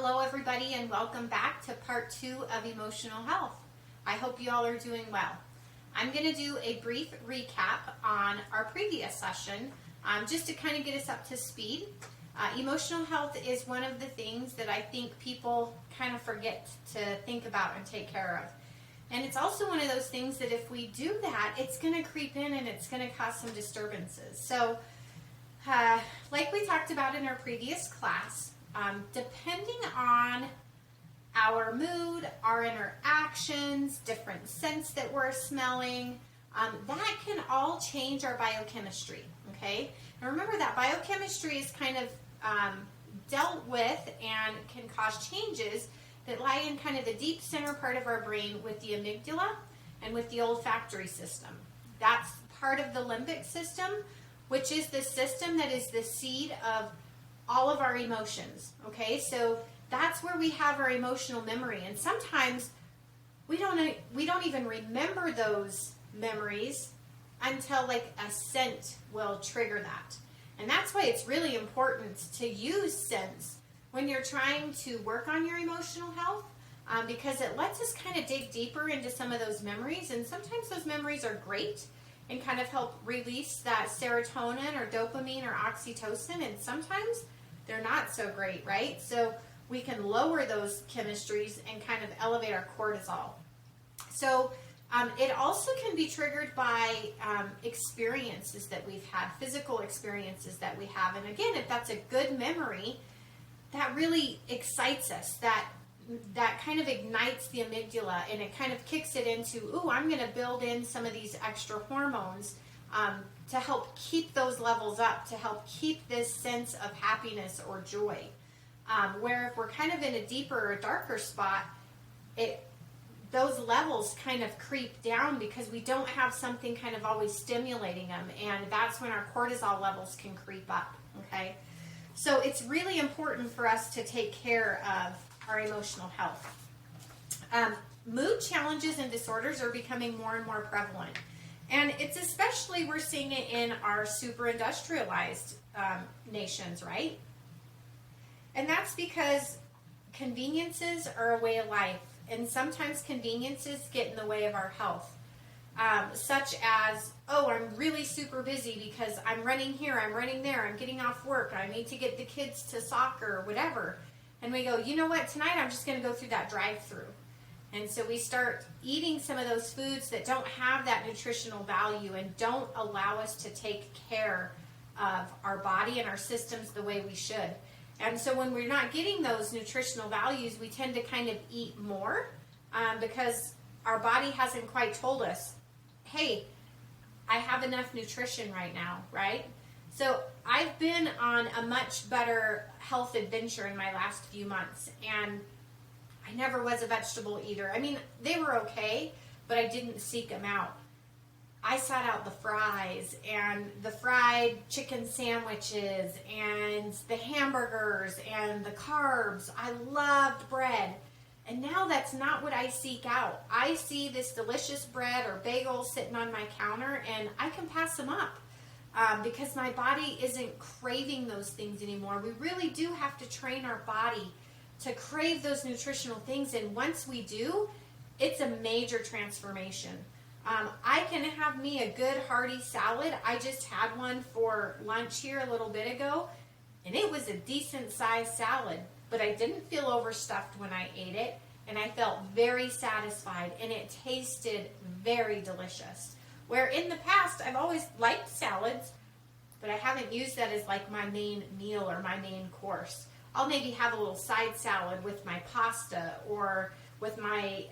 Hello everybody and welcome back to part 2 of emotional health. I hope you all are doing well. I'm going to do a brief recap on our previous session just to kind of get us up to speed. Emotional health is one of the things that I think people kind of forget to think about and take care of. And it's also one of those things that if we do that, it's going to creep in and it's going to cause some disturbances. So like we talked about in our previous class, depending on our mood, our interactions, different scents that we're smelling, that can all change our biochemistry, okay? And remember that biochemistry is kind of dealt with and can cause changes that lie in kind of the deep center part of our brain with the amygdala and with the olfactory system. That's part of the limbic system, which is the system that is the seed of all of our emotions, okay? So that's where we have our emotional memory, and sometimes we don't even remember those memories until like a scent will trigger that. And that's why it's really important to use scents when you're trying to work on your emotional health, because it lets us kind of dig deeper into some of those memories, and sometimes those memories are great and kind of help release that serotonin or dopamine or oxytocin, and sometimes they're not so great, right? So we can lower those chemistries and kind of elevate our cortisol. So it also can be triggered by experiences that we've had, physical experiences that we have. And again, if that's a good memory, that really excites us, that kind of ignites the amygdala and it kind of kicks it into, ooh, I'm going to build in some of these extra hormones to help keep those levels up, to help keep this sense of happiness or joy. Where if we're kind of in a deeper or darker spot, those levels kind of creep down because we don't have something kind of always stimulating them, and that's when our cortisol levels can creep up, okay? So it's really important for us to take care of our emotional health. Mood challenges and disorders are becoming more and more prevalent. And it's especially, we're seeing it in our super industrialized nations, right? And that's because conveniences are a way of life. And sometimes conveniences get in the way of our health. Such as, oh, I'm really super busy because I'm running here, I'm running there, I'm getting off work, I need to get the kids to soccer or whatever. And we go, you know what, tonight I'm just going to go through that drive-through. And so we start eating some of those foods that don't have that nutritional value and don't allow us to take care of our body and our systems the way we should. And so when we're not getting those nutritional values, we tend to kind of eat more because our body hasn't quite told us, hey, I have enough nutrition right now, right? So I've been on a much better health adventure in my last few months, and I never was a vegetable eater. I mean, they were okay, but I didn't seek them out. I sought out the fries and the fried chicken sandwiches and the hamburgers and the carbs. I loved bread. And now that's not what I seek out. I see this delicious bread or bagel sitting on my counter and I can pass them up because my body isn't craving those things anymore. We really do have to train our body to crave those nutritional things, and once we do, it's a major transformation. I can have me a good hearty salad. I just had one for lunch here a little bit ago, and it was a decent sized salad, but I didn't feel overstuffed when I ate it, and I felt very satisfied, and it tasted very delicious. Where in the past, I've always liked salads, but I haven't used that as like my main meal or my main course. I'll maybe have a little side salad with my pasta or with my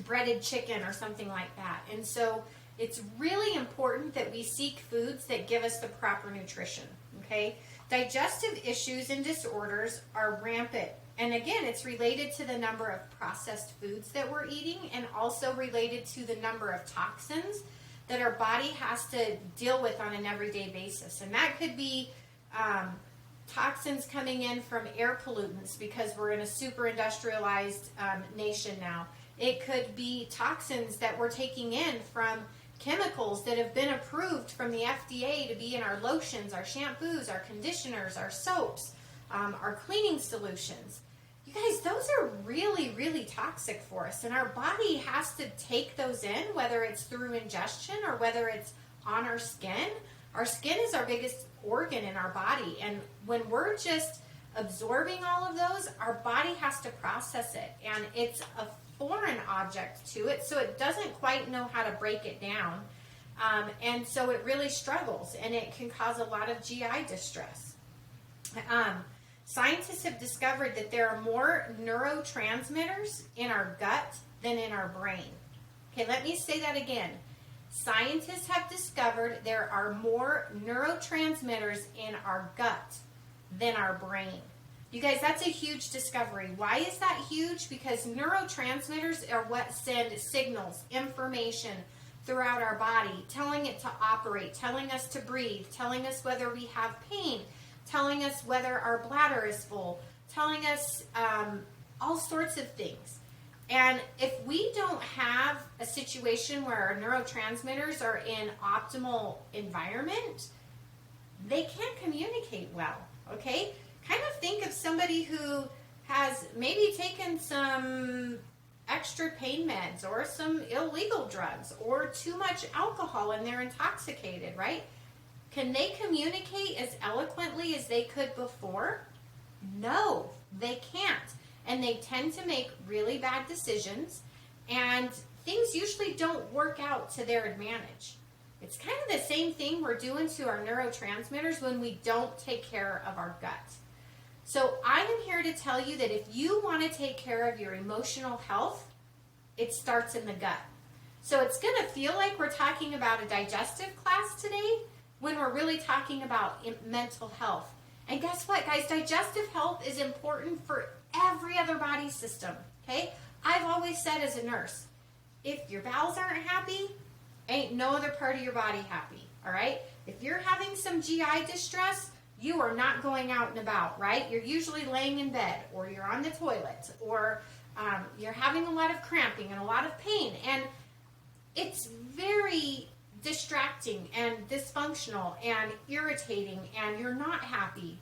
breaded chicken or something like that. And so it's really important that we seek foods that give us the proper nutrition, okay? Digestive issues and disorders are rampant. And again, it's related to the number of processed foods that we're eating and also related to the number of toxins that our body has to deal with on an everyday basis. And that could be toxins coming in from air pollutants because we're in a super industrialized nation now. It could be toxins that we're taking in from chemicals that have been approved from the FDA to be in our lotions, our shampoos, our conditioners, our soaps, our cleaning solutions. You guys, those are really, really toxic for us, and our body has to take those in, whether it's through ingestion or whether it's on our skin. Our skin is our biggest organ in our body, and when we're just absorbing all of those, our body has to process it, and it's a foreign object to it, so it doesn't quite know how to break it down, and so it really struggles, and it can cause a lot of GI distress. Scientists have discovered that there are more neurotransmitters in our gut than in our brain. Okay, let me say that again. Scientists have discovered there are more neurotransmitters in our gut than our brain. You guys, that's a huge discovery. Why is that huge? Because neurotransmitters are what send signals, information throughout our body, telling it to operate, telling us to breathe, telling us whether we have pain, telling us whether our bladder is full, telling us all sorts of things. And if we don't have a situation where our neurotransmitters are in optimal environment, they can't communicate well, okay? Kind of think of somebody who has maybe taken some extra pain meds or some illegal drugs or too much alcohol and they're intoxicated, right? Can they communicate as eloquently as they could before? No, they can't. And they tend to make really bad decisions, and things usually don't work out to their advantage. It's kind of the same thing we're doing to our neurotransmitters when we don't take care of our gut. So I am here to tell you that if you want to take care of your emotional health, it starts in the gut. So it's going to feel like we're talking about a digestive class today, when we're really talking about mental health. And guess what, guys? Digestive health is important for every other body system, okay? I've always said as a nurse, if your bowels aren't happy, ain't no other part of your body happy, all right? If you're having some GI distress, you are not going out and about, right? You're usually laying in bed, or you're on the toilet, or you're having a lot of cramping and a lot of pain, and it's very distracting and dysfunctional and irritating, and you're not happy.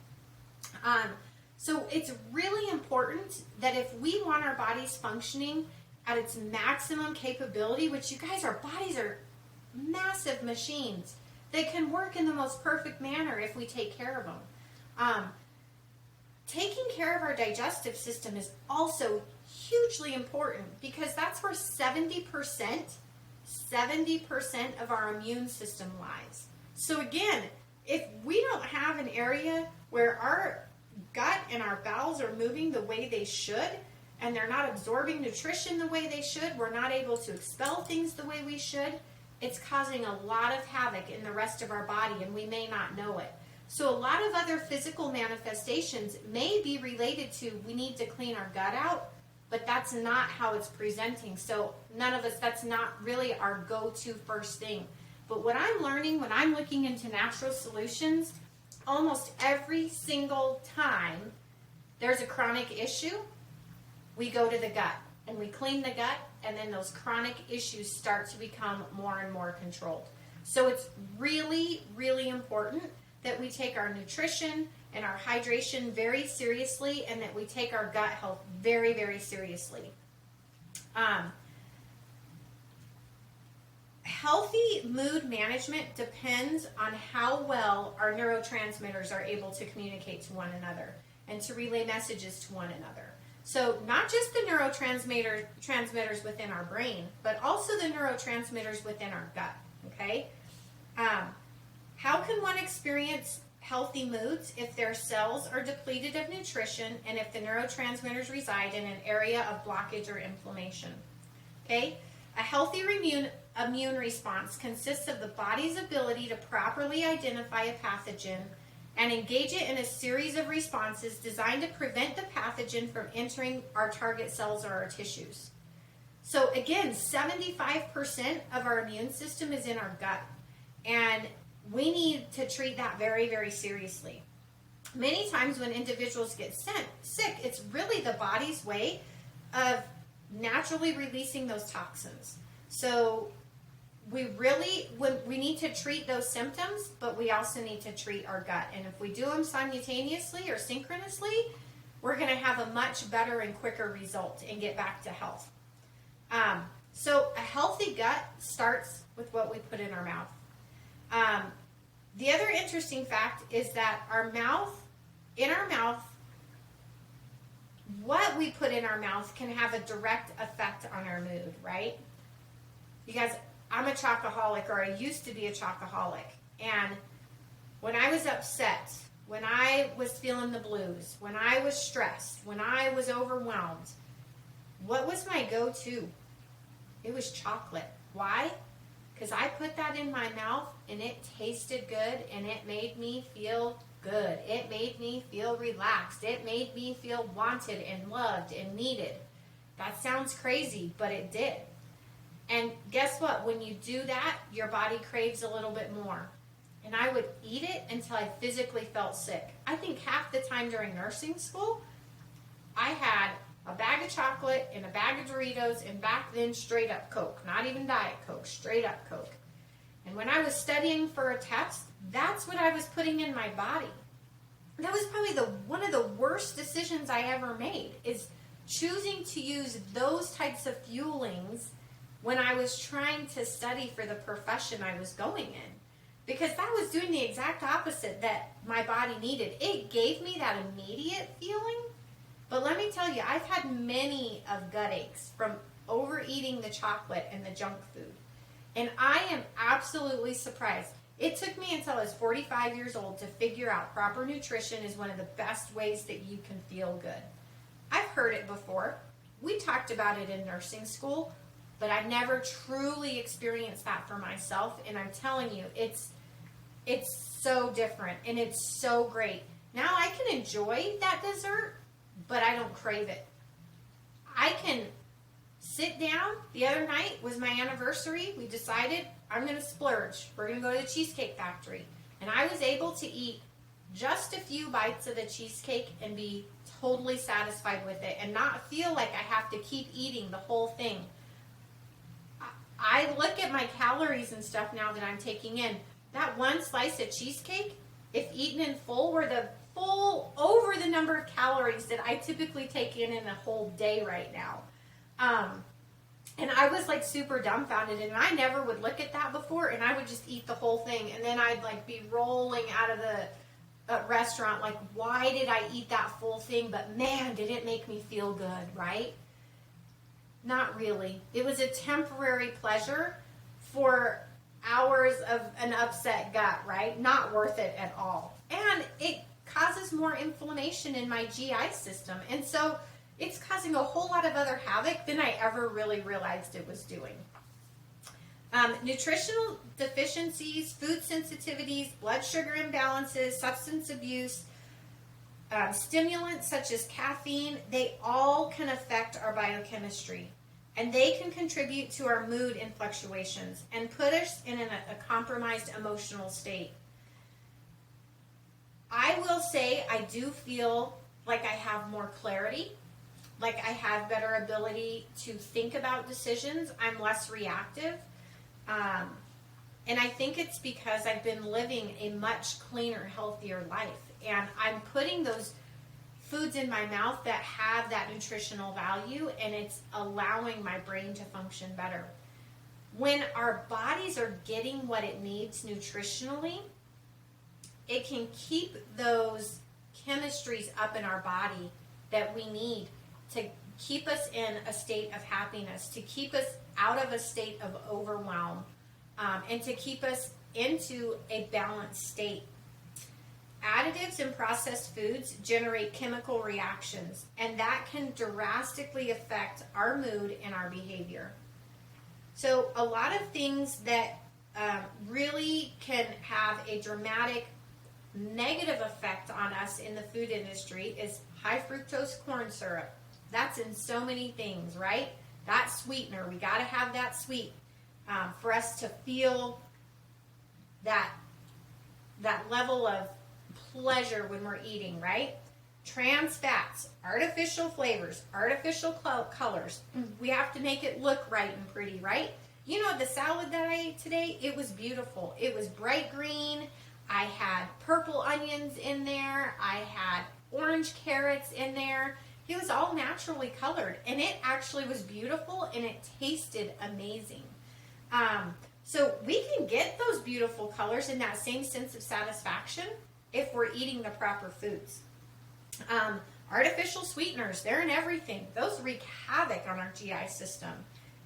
So it's really important that if we want our bodies functioning at its maximum capability, which you guys, our bodies are massive machines. They can work in the most perfect manner if we take care of them. Taking care of our digestive system is also hugely important, because that's where 70% of our immune system lies. So again, if we don't have an area where our gut and our bowels are moving the way they should, and they're not absorbing nutrition the way they should, we're not able to expel things the way we should, it's causing a lot of havoc in the rest of our body, and we may not know it. So a lot of other physical manifestations may be related to we need to clean our gut out, but that's not how it's presenting. So none of us, that's not really our go-to first thing. But what I'm learning when I'm looking into natural solutions, almost every single time there's a chronic issue, we go to the gut and we clean the gut, and then those chronic issues start to become more and more controlled. So it's really, really important that we take our nutrition and our hydration very seriously, and that we take our gut health very, very seriously. Healthy mood management depends on how well our neurotransmitters are able to communicate to one another and to relay messages to one another. So not just the neurotransmitters within our brain, but also the neurotransmitters within our gut, okay? How can one experience healthy moods if their cells are depleted of nutrition and if the neurotransmitters reside in an area of blockage or inflammation? Okay? A healthy immune response consists of the body's ability to properly identify a pathogen and engage it in a series of responses designed to prevent the pathogen from entering our target cells or our tissues. So again, 75% of our immune system is in our gut, and we need to treat that very, very seriously. Many times when individuals get sick, it's really the body's way of naturally releasing those toxins. So we need to treat those symptoms, but we also need to treat our gut. And if we do them simultaneously or synchronously, we're going to have a much better and quicker result and get back to health. So a healthy gut starts with what we put in our mouth. The other interesting fact is that in our mouth, what we put in our mouth can have a direct effect on our mood, right? Because I'm a chocoholic, or I used to be a chocoholic. And when I was upset, when I was feeling the blues, when I was stressed, when I was overwhelmed, what was my go-to? It was chocolate. Why? Because I put that in my mouth and it tasted good and it made me feel good. It made me feel relaxed. It made me feel wanted and loved and needed. That sounds crazy, but it did. And guess what? When you do that, your body craves a little bit more. And I would eat it until I physically felt sick. I think half the time during nursing school, I had a bag of chocolate and a bag of Doritos, and back then straight up Coke. Not even Diet Coke, straight up Coke. And when I was studying for a test, that's what I was putting in my body. That was probably one of the worst decisions I ever made, is choosing to use those types of fuelings when I was trying to study for the profession I was going in. Because that was doing the exact opposite that my body needed. It gave me that immediate feeling, but let me tell you, I've had many of gut aches from overeating the chocolate and the junk food. And I am absolutely surprised. It took me until I was 45 years old to figure out proper nutrition is one of the best ways that you can feel good. I've heard it before. We talked about it in nursing school, but I've never truly experienced that for myself. And I'm telling you, it's so different and it's so great. Now I can enjoy that dessert, but I don't crave it. I can sit down. The other night was my anniversary. We decided I'm going to splurge. We're going to go to the Cheesecake Factory. And I was able to eat just a few bites of the cheesecake and be totally satisfied with it and not feel like I have to keep eating the whole thing. I look at my calories and stuff now that I'm taking in. That one slice of cheesecake, if eaten in full, were the full over the number of calories that I typically take in a whole day right now. And I was like super dumbfounded, and I never would look at that before, and I would just eat the whole thing, and then I'd like be rolling out of the restaurant like, why did I eat that full thing? But man, did it make me feel good, right? Not really. It was a temporary pleasure for hours of an upset gut, right? Not worth it at all. And it causes more inflammation in my GI system. And so it's causing a whole lot of other havoc than I ever really realized it was doing. Nutritional deficiencies, food sensitivities, blood sugar imbalances, substance abuse, stimulants such as caffeine, they all can affect our biochemistry. And they can contribute to our mood and fluctuations and put us in a compromised emotional state. I will say I do feel like I have more clarity, like I have better ability to think about decisions. I'm less reactive. And I think it's because I've been living a much cleaner, healthier life. And I'm putting those foods in my mouth that have that nutritional value, and it's allowing my brain to function better. When our bodies are getting what it needs nutritionally, it can keep those chemistries up in our body that we need to keep us in a state of happiness, to keep us out of a state of overwhelm, and to keep us into a balanced state. Additives in processed foods generate chemical reactions, and that can drastically affect our mood and our behavior. So a lot of things that really can have a dramatic negative effect on us in the food industry is high fructose corn syrup. That's in so many things, right? That sweetener, we got to have that sweet for us to feel that level of pleasure when we're eating, right? Trans fats, artificial flavors, artificial colors. We have to make it look right and pretty, right? You know, the salad that I ate today, it was beautiful. It was bright green. I had purple onions in there. I had orange carrots in there. It was all naturally colored, and it actually was beautiful, and it tasted amazing. So we can get those beautiful colors and that same sense of satisfaction if we're eating the proper foods. Artificial sweeteners, they're in everything. Those wreak havoc on our GI system.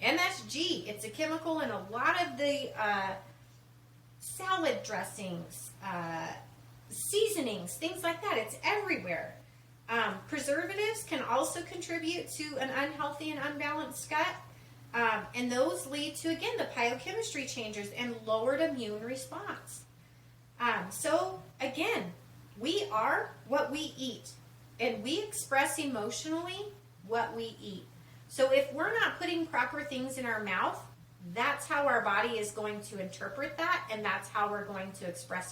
MSG, it's a chemical in a lot of the salad dressings, seasonings, things like that. It's everywhere. Preservatives can also contribute to an unhealthy and unbalanced gut. And those lead to, again, the biochemistry changes and lowered immune response. So, again, we are what we eat. And we express emotionally what we eat. So if we're not putting proper things in our mouth, that's how our body is going to interpret that, and that's how we're going to express our